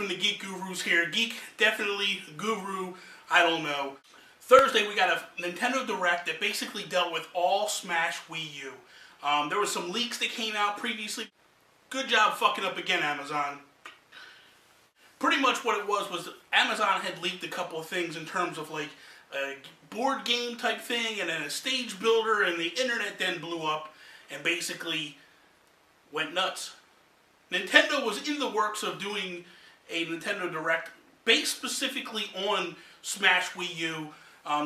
from the Geek Gurus here. Geek, definitely. Guru, I don't know. Thursday, we got a Nintendo Direct that basically dealt with all Smash Wii U. There were some leaks that came out previously. Good job fucking up again, Amazon. Pretty much what it was Amazon had leaked a couple of things in terms of like a board game type thing and then a stage builder, and the internet then blew up and basically went nuts. Nintendo was in the works of doing a Nintendo Direct based specifically on Smash Wii U.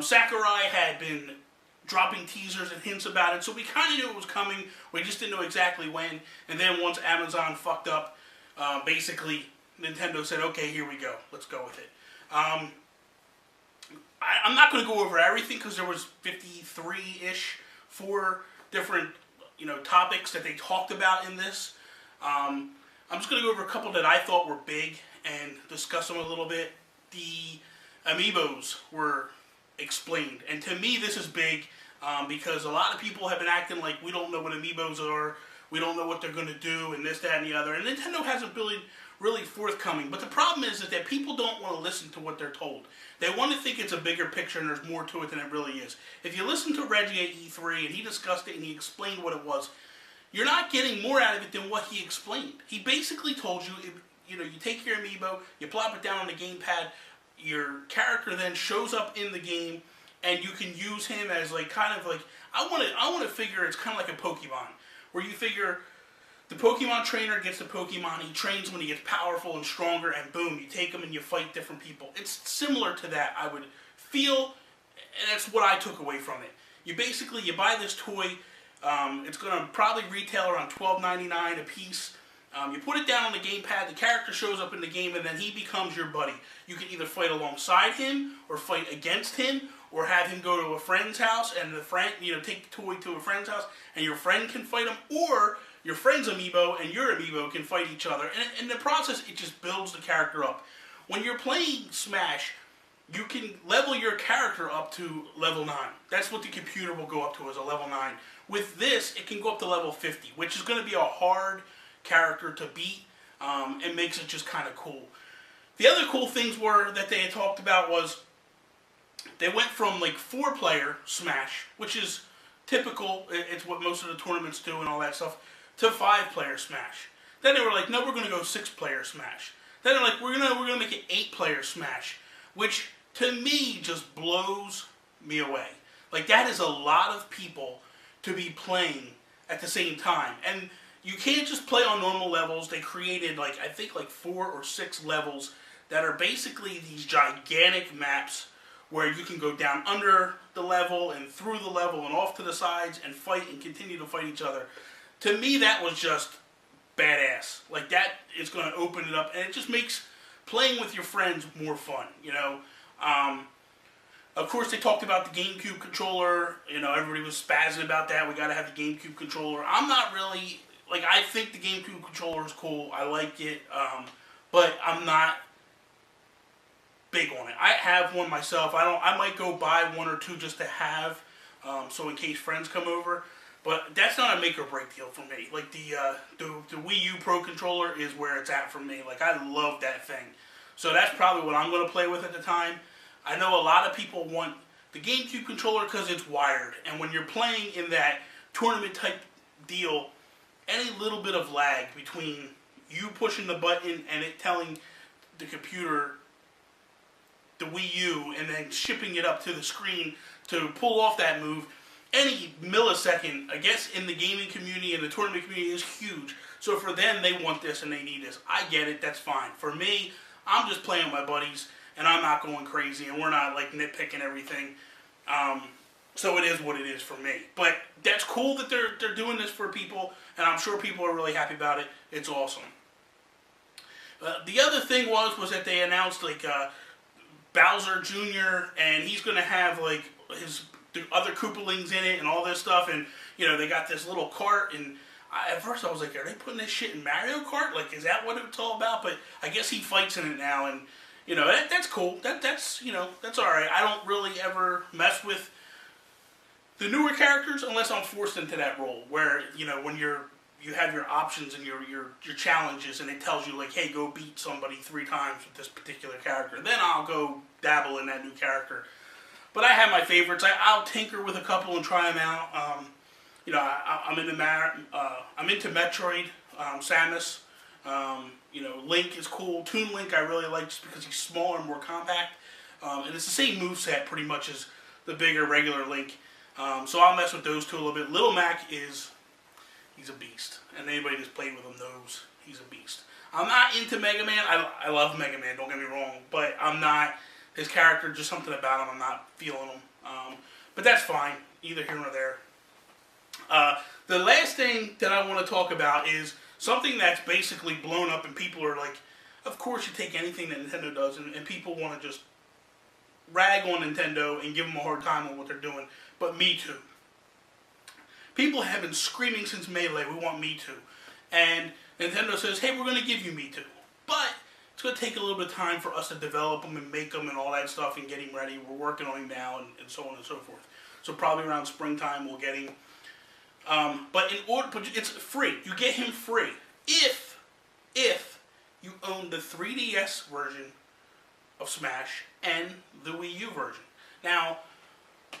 Sakurai had been dropping teasers and hints about it, so we kind of knew it was coming. We just didn't know exactly when. And then once Amazon fucked up, basically Nintendo said, okay, here we go. Let's go with it. I'm not going to go over everything because there was 53-ish, 4 different topics that they talked about in this. I'm just going to go over a couple that I thought were big and discuss them a little bit. The amiibos were explained, and to me this is big because a lot of people have been acting like we don't know what amiibos are, we don't know what they're going to do, and this, that, and the other, and Nintendo hasn't really forthcoming. But the problem is that people don't want to listen to what they're told. They want to think it's a bigger picture and there's more to it than it really is. If you listen to Reggie at E3 and he discussed it and he explained what it was, you're not getting more out of it than what he explained. He basically told you, you take your amiibo, you plop it down on the gamepad, your character then shows up in the game, and you can use him as I want to figure it's kind of like a Pokemon, where you figure the Pokemon trainer gets the Pokemon, he trains when he gets powerful and stronger, and boom, you take him and you fight different people. It's similar to that, I would feel, and that's what I took away from it. You buy this toy. It's going to probably retail around $12.99 a piece. You put it down on the gamepad, the character shows up in the game, and then he becomes your buddy. You can either fight alongside him, or fight against him, or have him go to a friend's house, and the friend, take the toy to a friend's house, and your friend can fight him, or your friend's amiibo and your amiibo can fight each other. And in the process, it just builds the character up. When you're playing Smash, you can level your character up to level 9. That's what the computer will go up to, as a level 9. With this, it can go up to level 50, which is going to be a hard character to beat, and makes it just kind of cool. The other cool things that they had talked about was they went from 4-player Smash, which is typical, it's what most of the tournaments do and all that stuff, to 5-player Smash. Then they were like, no, we're going to go 6-player Smash. Then they're like, we're gonna make it 8-player Smash, which to me just blows me away. That is a lot of people to be playing at the same time. And you can't just play on normal levels. They created, I think 4 or 6 levels that are basically these gigantic maps where you can go down under the level and through the level and off to the sides and fight and continue to fight each other. To me, that was just badass. That is going to open it up, and it just makes playing with your friends more fun, Of course, they talked about the GameCube controller. Everybody was spazzing about that. We got to have the GameCube controller. I'm not really, I think the GameCube controller is cool. I like it, but I'm not big on it. I have one myself. I might go buy 1 or 2 just to have, so in case friends come over. But that's not a make or break deal for me. The Wii U Pro controller is where it's at for me. I love that thing. So that's probably what I'm going to play with at the time. I know a lot of people want the GameCube controller because it's wired. And when you're playing in that tournament type deal, any little bit of lag between you pushing the button and it telling the computer, the Wii U, and then shipping it up to the screen to pull off that move, any millisecond, I guess, in the gaming community and the tournament community is huge. So for them, they want this and they need this. I get it. That's fine. For me, I'm just playing with my buddies, and I'm not going crazy, and we're not nitpicking everything. So it is what it is for me. But that's cool that they're doing this for people, and I'm sure people are really happy about it. It's awesome. The other thing was that they announced Bowser Jr. and he's going to have the other Koopalings in it and all this stuff, and they got this little cart, and at first I was like, are they putting this shit in Mario Kart? Is that what it's all about? But I guess he fights in it now, and that's cool. That's alright. I don't really ever mess with the newer characters unless I'm forced into that role where when you're you have your options and your challenges, and it tells you like, hey, go beat somebody 3 times with this particular character. Then I'll go dabble in that new character. But I have my favorites. I'll tinker with a couple and try them out. You know, I'm into Metroid, Samus. You know, Link is cool. Toon Link I really like just because he's smaller and more compact. And it's the same moveset pretty much as the bigger regular Link. So I'll mess with those two a little bit. Little Mac he's a beast. And anybody that's played with him knows he's a beast. I'm not into Mega Man. I love Mega Man, don't get me wrong. But I'm not, his character, just something about him, I'm not feeling him. But that's fine, either here or there. The last thing that I want to talk about is something that's basically blown up and people are like, of course you take anything that Nintendo does and people want to just rag on Nintendo and give them a hard time on what they're doing. But Me Too. People have been screaming since Melee, we want Me Too. And Nintendo says, hey, we're going to give you Me Too. But it's going to take a little bit of time for us to develop them and make them and all that stuff and get him ready. We're working on him now and so on and so forth. So probably around springtime we'll get him. But it's free. You get him free if you own the 3DS version of Smash and the Wii U version. Now,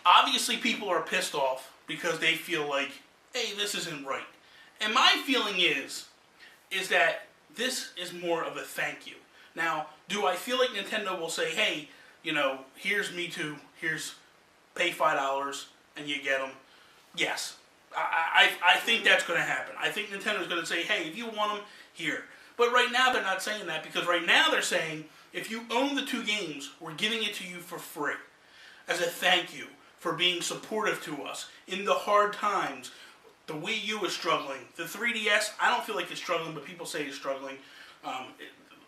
obviously people are pissed off because they feel like, hey, this isn't right. And my feeling is that this is more of a thank you. Now, do I feel like Nintendo will say, hey, you know, here's Me Too, here's pay $5 and you get them? Yes. I think that's going to happen. I think Nintendo's going to say, hey, if you want them, here. But right now they're not saying that because right now they're saying, if you own the 2 games, we're giving it to you for free. As a thank you for being supportive to us in the hard times. The Wii U is struggling. The 3DS, I don't feel like it's struggling, but people say it's struggling.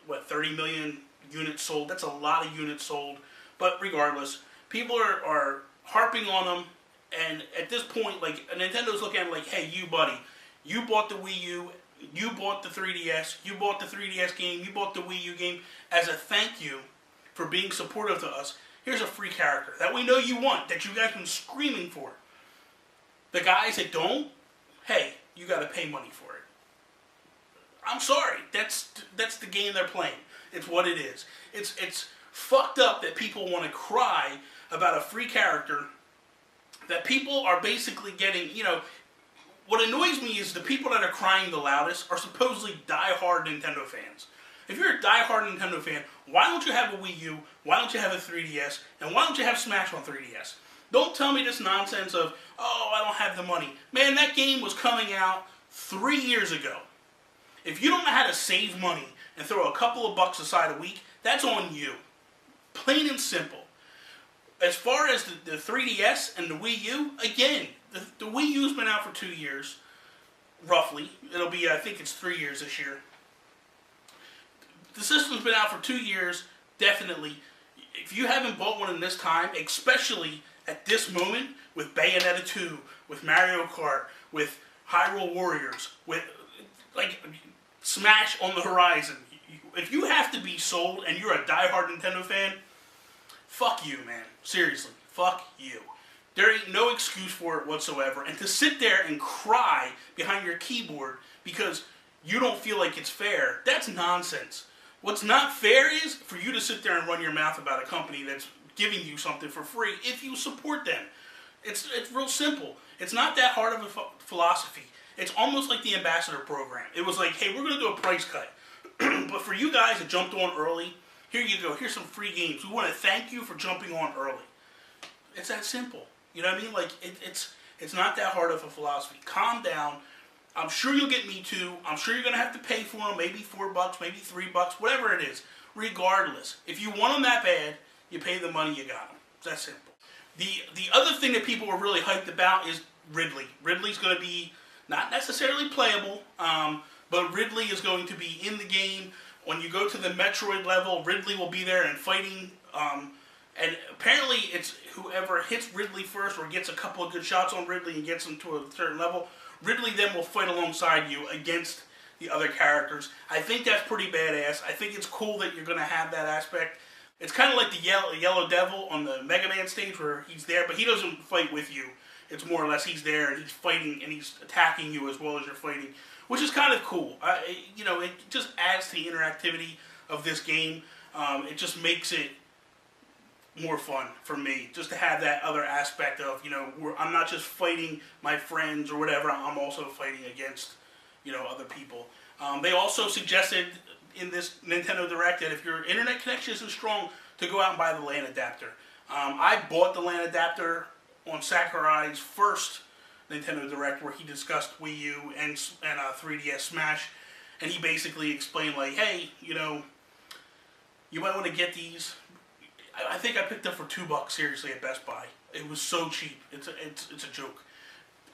30 million units sold? That's a lot of units sold. But regardless, people are harping on them. And at this point, like, Nintendo's looking at it like, hey, you buddy, you bought the Wii U, you bought the 3DS, you bought the 3DS game, you bought the Wii U game. As a thank you for being supportive to us, here's a free character that we know you want, that you guys have been screaming for. The guys that don't, hey, you got to pay money for it. I'm sorry, that's the game they're playing. It's what it is. It's fucked up that people want to cry about a free character that people are basically getting, you know, what annoys me is the people that are crying the loudest are supposedly die-hard Nintendo fans. If you're a die-hard Nintendo fan, why don't you have a Wii U, why don't you have a 3DS, and why don't you have Smash on 3DS? Don't tell me this nonsense of, oh, I don't have the money. Man, that game was coming out 3 years ago. If you don't know how to save money and throw a couple of bucks aside a week, that's on you. Plain and simple. As far as the 3DS and the Wii U, again, the Wii U's been out for 2 years, roughly. It'll be, I think it's 3 years this year. The system's been out for 2 years, definitely. If you haven't bought one in this time, especially at this moment, with Bayonetta 2, with Mario Kart, with Hyrule Warriors, with, like, Smash on the horizon, if you have to be sold and you're a diehard Nintendo fan, fuck you, man. Seriously, fuck you. There ain't no excuse for it whatsoever. And to sit there and cry behind your keyboard because you don't feel like it's fair, that's nonsense. What's not fair is for you to sit there and run your mouth about a company that's giving you something for free if you support them. It's real simple. It's not that hard of a philosophy. It's almost like the ambassador program. It was like, hey, we're going to do a price cut. But for you guys that jumped on early, here you go. Here's some free games. We want to thank you for jumping on early. It's that simple. You know what I mean? Like, it's not that hard of a philosophy. Calm down. I'm sure you'll get Me Too. I'm sure you're going to have to pay for them. Maybe $4, maybe $3, whatever it is. Regardless. If you want them that bad, you pay the money, you got them. It's that simple. The other thing that people were really hyped about is Ridley. Ridley's going to be not necessarily playable, but Ridley is going to be in the game. When you go to the Metroid level, Ridley will be there and fighting. And apparently it's whoever hits Ridley first or gets a couple of good shots on Ridley and gets him to a certain level, Ridley then will fight alongside you against the other characters. I think that's pretty badass. I think it's cool that you're going to have that aspect. It's kind of like the Yellow Devil on the Mega Man stage where he's there, but he doesn't fight with you. It's more or less he's there and he's fighting and he's attacking you as well as you're fighting, which is kind of cool. You know, it just adds to the interactivity of this game. It just makes it more fun for me, just to have that other aspect of, you know, I'm not just fighting my friends or whatever, I'm also fighting against, you know, other people. They also suggested in this Nintendo Direct that if your internet connection isn't strong, to go out and buy the LAN adapter. I bought the LAN adapter on Sakurai's first Nintendo Direct, where he discussed Wii U and 3DS Smash, and he basically explained, like, hey, you know, you might want to get these. I think I picked up for $2 seriously at Best Buy. It was so cheap. It's a joke.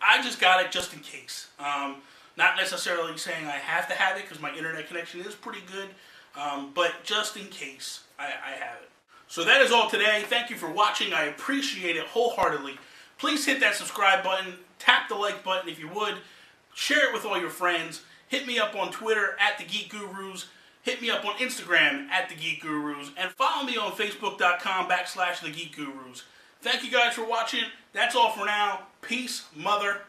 I just got it just in case. Not necessarily saying I have to have it because my internet connection is pretty good, but just in case I have it. So that is all today. Thank you for watching. I appreciate it wholeheartedly. Please hit that subscribe button. Tap the like button if you would. Share it with all your friends. Hit me up on Twitter @TheGeekGurus. Hit me up on Instagram @TheGeekGurus. And follow me on Facebook.com/TheGeekGurus. Thank you guys for watching. That's all for now. Peace, mother.